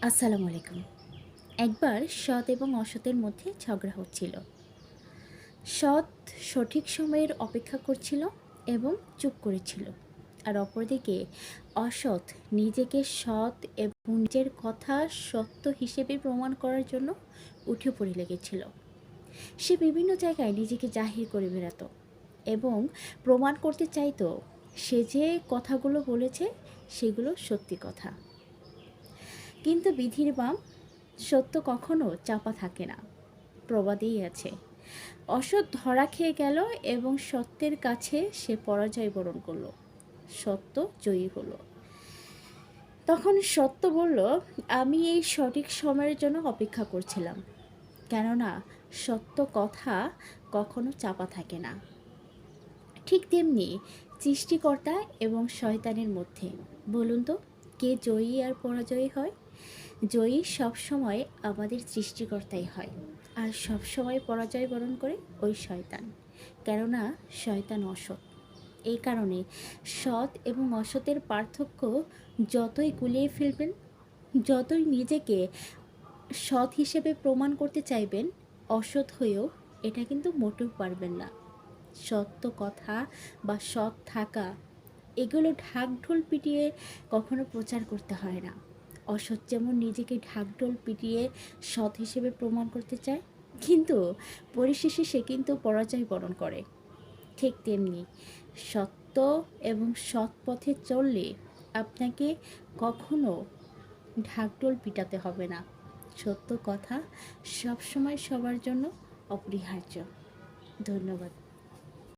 আসসালামু আলাইকুম। একবার সৎ এবং অসতের মধ্যে ঝগড়া হচ্ছিল। সৎ সঠিক সময়ের অপেক্ষা করছিল এবং চুপ করেছিল, আর অপরদিকে অসৎ নিজেকে সৎ এবং নিজের কথা সত্য হিসেবে প্রমাণ করার জন্য উঠে পড়ে লেগেছিল। সে বিভিন্ন জায়গায় নিজেকে জাহির করে বেড়াতো এবং প্রমাণ করতে চাইতো সে যে কথাগুলো বলেছে সেগুলো সত্যি কথা। কিন্তু বিধির বাম, সত্য কখনো চাপা থাকে না, প্রবাদেই আছে। অসৎ ধরা খেয়ে গেল এবং সত্যের কাছে সে পরাজয় বরণ করলো। সত্য জয়ী হলো। তখন সত্য বলল, আমি এই সঠিক সময়ের জন্য অপেক্ষা করছিলাম, কেননা সত্য কথা কখনো চাপা থাকে না। ঠিক তেমনি সৃষ্টিকর্তা এবং শয়তানের মধ্যে বলুন তো, কে জয়ী আর পরাজয়ী হয়? জয়ী সবসময় আমাদের সৃষ্টিকর্তাই হয়, আর সবসময় পরাজয় বরণ করে ওই শয়তান, কেননা শয়তান অসৎ। এই কারণে সৎ এবং অসতের পার্থক্য যতই গুলিয়ে ফেলবেন, যতই নিজেকে সৎ হিসেবে প্রমাণ করতে চাইবেন, অসৎ হয়েও এটা কিন্তু মোটেও পারবেন না। সত্য কথা বা সৎ থাকা, এগুলো ঢাকঢোল পিটিয়ে কখনো প্রচার করতে হয় না। অসৎ যেমন নিজেকে ঢাকঢোল পিটিয়ে সৎ হিসেবে প্রমাণ করতে চায়, কিন্তু পরিশেষে সে কিন্তু পরাজয় বরণ করে। ঠিক তেমনি সত্য এবং সৎ পথে চললে আপনাকে কখনো ঢাকঢোল পিটাতে হবে না। সত্য কথা সবসময় সবার জন্য অপরিহার্য। ধন্যবাদ।